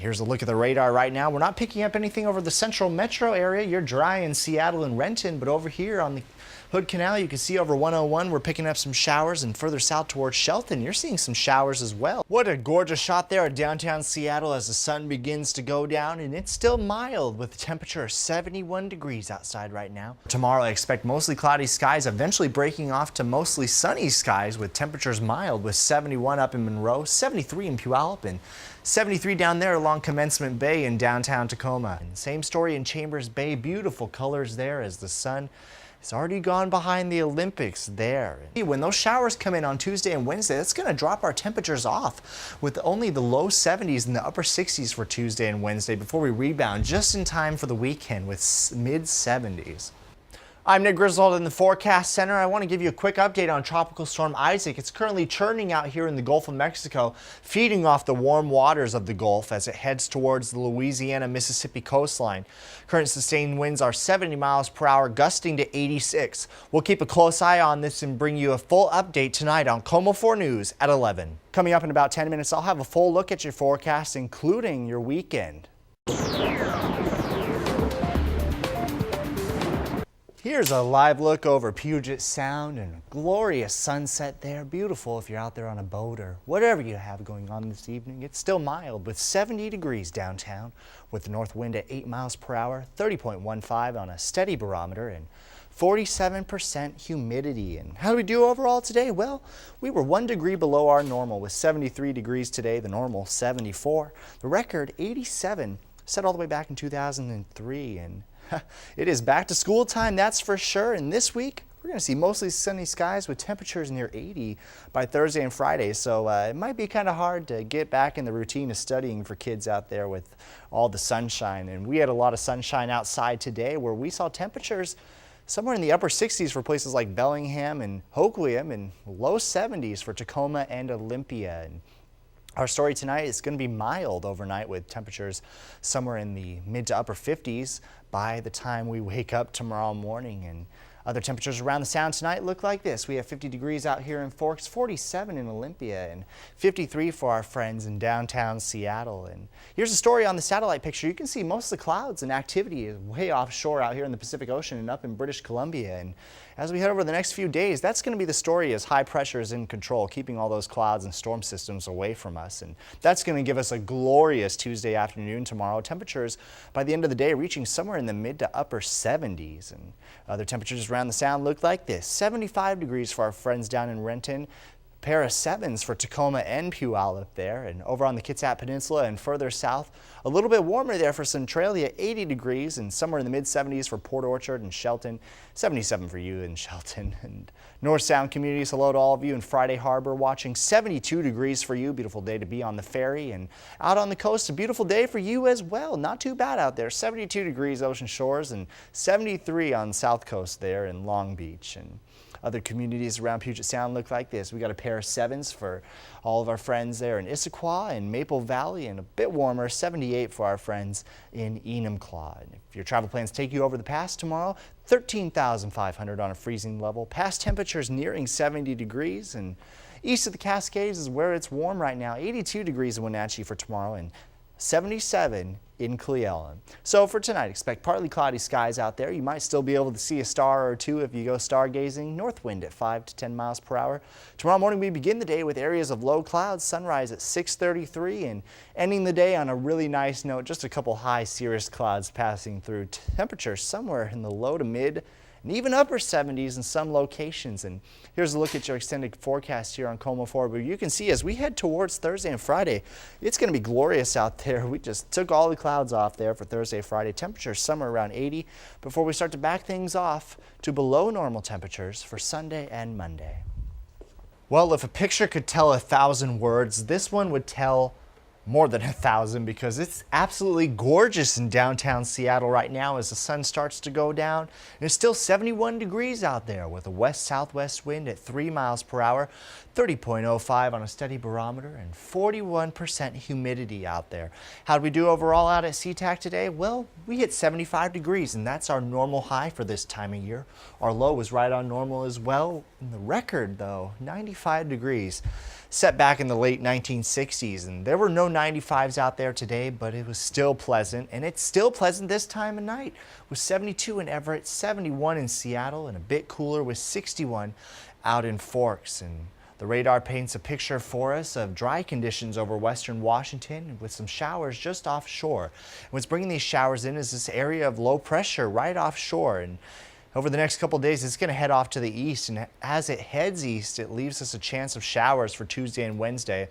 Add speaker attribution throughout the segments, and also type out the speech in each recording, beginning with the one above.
Speaker 1: Here's a look at the radar right now. We're not picking up anything over the central metro area. You're dry in Seattle and Renton, but over here on the Hood Canal, you can see over 101, we're picking up some showers, and further south towards Shelton, you're seeing some showers as well. What a gorgeous shot there at downtown Seattle as the sun begins to go down, and it's still mild with a temperature of 71 degrees outside right now. Tomorrow, I expect mostly cloudy skies, eventually breaking off to mostly sunny skies with temperatures mild with 71 up in Monroe, 73 in Puyallup, and 73 down there along Commencement Bay in downtown Tacoma. And same story in Chambers Bay, beautiful colors there as the sun it's already gone behind the Olympics there. When those showers come in on Tuesday and Wednesday, that's going to drop our temperatures off with only the low 70s and the upper 60s for Tuesday and Wednesday before we rebound just in time for the weekend with mid 70s. I'm Nick Griswold in the Forecast Center. I want to give you a quick update on Tropical Storm Isaac. It's currently churning out here in the Gulf of Mexico, feeding off the warm waters of the Gulf as it heads towards the Louisiana-Mississippi coastline. Current sustained winds are 70 miles per hour, gusting to 86. We'll keep a close eye on this and bring you a full update tonight on KOMO 4 News at 11. Coming up in about 10 minutes, I'll have a full look at your forecast, including your weekend. Here's a live look over Puget Sound and a glorious sunset there. Beautiful if you're out there on a boat or whatever you have going on this evening. It's still mild with 70 degrees downtown with the north wind at 8 miles per hour, 30.15 on a steady barometer and 47% humidity. And how do we do overall today? Well, we were 1 degree below our normal with 73 degrees today, the normal 74. The record 87 set all the way back in 2003 and it is back to school time, that's for sure. And this week, we're going to see mostly sunny skies with temperatures near 80 by Thursday and Friday. So it might be kind of hard to get back in the routine of studying for kids out there with all the sunshine. And we had a lot of sunshine outside today where we saw temperatures somewhere in the upper 60s for places like Bellingham and Hoquiam and low 70s for Tacoma and Olympia. And our story tonight is going to be mild overnight with temperatures somewhere in the mid to upper 50s by the time we wake up tomorrow morning. And other temperatures around the sound tonight look like this. We have 50 degrees out here in Forks, 47 in Olympia, and 53 for our friends in downtown Seattle. And here's a story on the satellite picture. You can see most of the clouds and activity is way offshore out here in the Pacific Ocean and up in British Columbia. And as we head over the next few days, that's going to be the story as high pressure is in control, keeping all those clouds and storm systems away from us. And that's going to give us a glorious Tuesday afternoon tomorrow. Temperatures by the end of the day reaching somewhere in the mid to upper 70s. And other temperatures around the sound look like this. 75 degrees for our friends down in Renton. Pair of 7s for Tacoma and Puyallup there, and over on the Kitsap Peninsula and further south, a little bit warmer there for Centralia, 80 degrees, and somewhere in the mid-70s for Port Orchard and Shelton, 77 for you in Shelton. And North Sound communities, hello to all of you in Friday Harbor watching, 72 degrees for you, beautiful day to be on the ferry, and out on the coast, a beautiful day for you as well, not too bad out there, 72 degrees Ocean Shores and 73 on the South Coast there in Long Beach. And other communities around Puget Sound look like this. We got a pair of 7s for all of our friends there in Issaquah and Maple Valley, and a bit warmer, 78 for our friends in Enumclaw. And if your travel plans take you over the pass tomorrow, 13,500 on a freezing level. Pass temperatures nearing 70 degrees, and east of the Cascades is where it's warm right now. 82 degrees in Wenatchee for tomorrow and 77 in Cle Elum. So for tonight, expect partly cloudy skies out there. You might still be able to see a star or two if you go stargazing. North wind at 5 to 10 miles per hour. Tomorrow morning, we begin the day with areas of low clouds. Sunrise at 6:33 and ending the day on a really nice note. Just a couple high cirrus clouds passing through. Temperatures somewhere in the low to mid and even upper 70s in some locations. And here's a look at your extended forecast here on KOMO 4. But you can see as we head towards Thursday and Friday, it's going to be glorious out there. We just took all the clouds off there for Thursday, Friday. Temperatures somewhere around 80 before we start to back things off to below normal temperatures for Sunday and Monday. Well, if a picture could tell 1,000 words, this one would tell more than 1,000 because it's absolutely gorgeous in downtown Seattle right now as the sun starts to go down. And it's still 71 degrees out there with a west-southwest wind at 3 miles per hour, 30.05 on a steady barometer, and 41% humidity out there. How did we do overall out at SeaTac today? Well, we hit 75 degrees, and that's our normal high for this time of year. Our low was right on normal as well. And the record, though, 95 degrees. set back in the late 1960s. And there were no 95s out there today, but it was still pleasant. And it's still pleasant this time of night with 72 in Everett, 71 in Seattle, and a bit cooler with 61 out in Forks. And the radar paints a picture for us of dry conditions over western Washington with some showers just offshore. And what's bringing these showers in is this area of low pressure right offshore. And over the next couple of days, it's going to head off to the east. And as it heads east, it leaves us a chance of showers for Tuesday and Wednesday.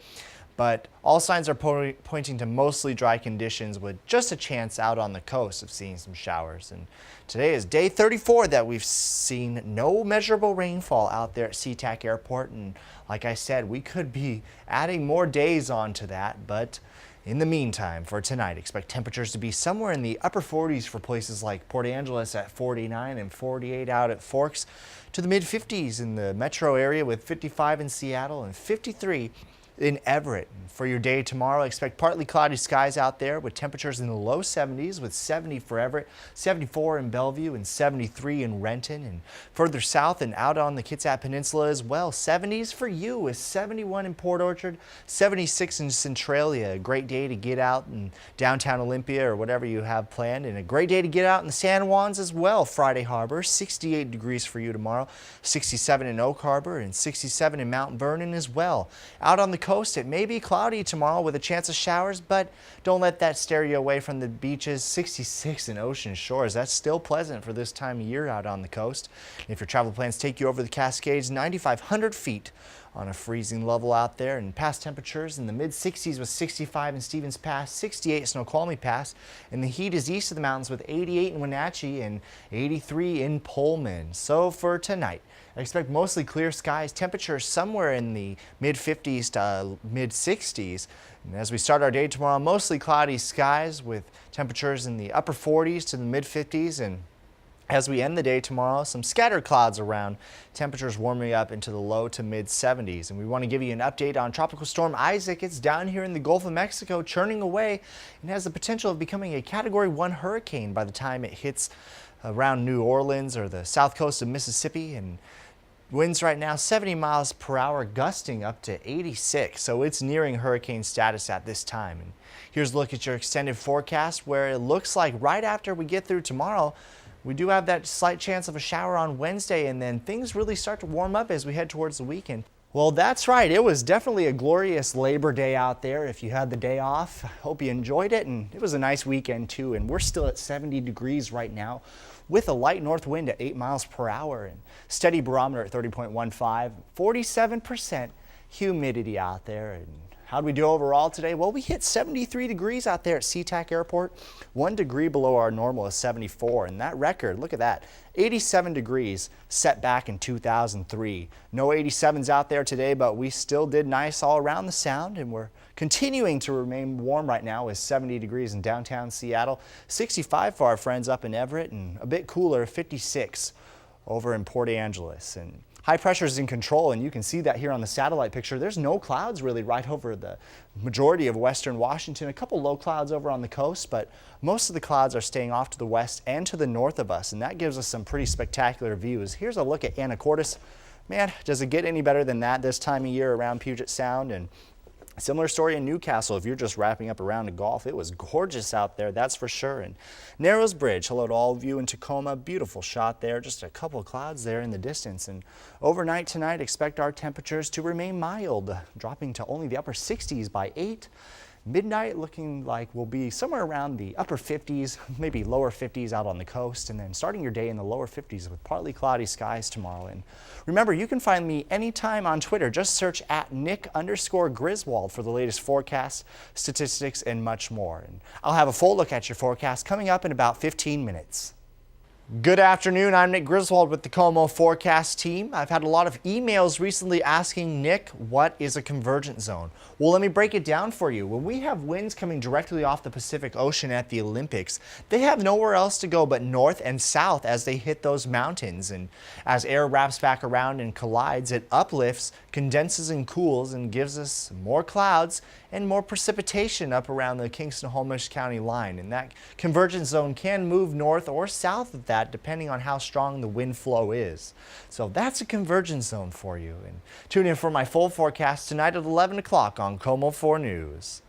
Speaker 1: But all signs are pointing to mostly dry conditions with just a chance out on the coast of seeing some showers. And today is day 34 that we've seen no measurable rainfall out there at SeaTac Airport. And like I said, we could be adding more days onto that. But in the meantime, for tonight, expect temperatures to be somewhere in the upper 40s for places like Port Angeles at 49 and 48 out at Forks, to the mid 50s in the metro area with 55 in Seattle and 53 in Everett. For your day tomorrow, expect partly cloudy skies out there with temperatures in the low 70s with 70 for Everett, 74 in Bellevue, and 73 in Renton. And further south and out on the Kitsap Peninsula as well, 70s for you with 71 in Port Orchard, 76 in Centralia. A great day to get out in downtown Olympia or whatever you have planned, and a great day to get out in the San Juans as well. Friday Harbor, 68 degrees for you tomorrow, 67 in Oak Harbor, and 67 in Mount Vernon as well. Out on the coast, it may be cloudy tomorrow with a chance of showers, but don't let that steer you away from the beaches. 66 in Ocean Shores. That's still pleasant for this time of year out on the coast. If your travel plans take you over the Cascades, 9,500 feet on a freezing level out there, and past temperatures in the mid 60s with 65 in Stevens Pass, 68 in Snoqualmie Pass, and the heat is east of the mountains with 88 in Wenatchee and 83 in Pullman. So for tonight, I expect mostly clear skies, temperatures somewhere in the mid 50s to mid 60s. And as we start our day tomorrow, mostly cloudy skies with temperatures in the upper 40s to the mid 50s. And as we end the day tomorrow, some scattered clouds around, temperatures warming up into the low to mid 70s. And we want to give you an update on Tropical Storm Isaac. It's down here in the Gulf of Mexico, churning away, and has the potential of becoming a Category 1 hurricane by the time it hits around New Orleans or the south coast of Mississippi. And winds right now 70 miles per hour, gusting up to 86. So it's nearing hurricane status at this time. And here's a look at your extended forecast, where it looks like right after we get through tomorrow, we do have that slight chance of a shower on Wednesday, and then things really start to warm up as we head towards the weekend. Well, that's right. It was definitely a glorious Labor Day out there. If you had the day off, I hope you enjoyed it, and it was a nice weekend too. And we're still at 70 degrees right now with a light north wind at 8 miles per hour and steady barometer at 30.15, 47% humidity out there. And how'd we do overall today? Well, we hit 73 degrees out there at SeaTac Airport. 1 degree below our normal is 74. And that record, look at that, 87 degrees set back in 2003. No 87s out there today, but we still did nice all around the sound. And we're continuing to remain warm right now with 70 degrees in downtown Seattle, 65 for our friends up in Everett, and a bit cooler, 56 over in Port Angeles. And high pressure is in control, and you can see that here on the satellite picture. There's no clouds really right over the majority of western Washington. A couple low clouds over on the coast, but most of the clouds are staying off to the west and to the north of us, and that gives us some pretty spectacular views. Here's a look at Anacortes. Man, does it get any better than that this time of year around Puget Sound? And similar story in Newcastle. If you're just wrapping up around a golf, it was gorgeous out there, that's for sure. And Narrows Bridge, hello to all of you in Tacoma. Beautiful shot there, just a couple of clouds there in the distance. And overnight tonight, expect our temperatures to remain mild, dropping to only the upper 60s by 8. Midnight looking like we'll be somewhere around the upper 50s, maybe lower 50s out on the coast, and then starting your day in the lower 50s with partly cloudy skies tomorrow. And remember, you can find me anytime on Twitter. Just search at Nick_Griswold for the latest forecasts, statistics, and much more. And I'll have a full look at your forecast coming up in about 15 minutes. Good afternoon, I'm Nick Griswold with the KOMO forecast team. I've had a lot of emails recently asking, Nick, what is a convergence zone? Well, let me break it down for you. When we have winds coming directly off the Pacific Ocean at the Olympics, they have nowhere else to go but north and south as they hit those mountains. And as air wraps back around and collides, it uplifts, condenses and cools, and gives us more clouds and more precipitation up around the Kingston-Holmes County line. And that convergence zone can move north or south of that that depending on how strong the wind flow is. So that's a convergence zone for you. And tune in for my full forecast tonight at 11 o'clock on KOMO 4 News.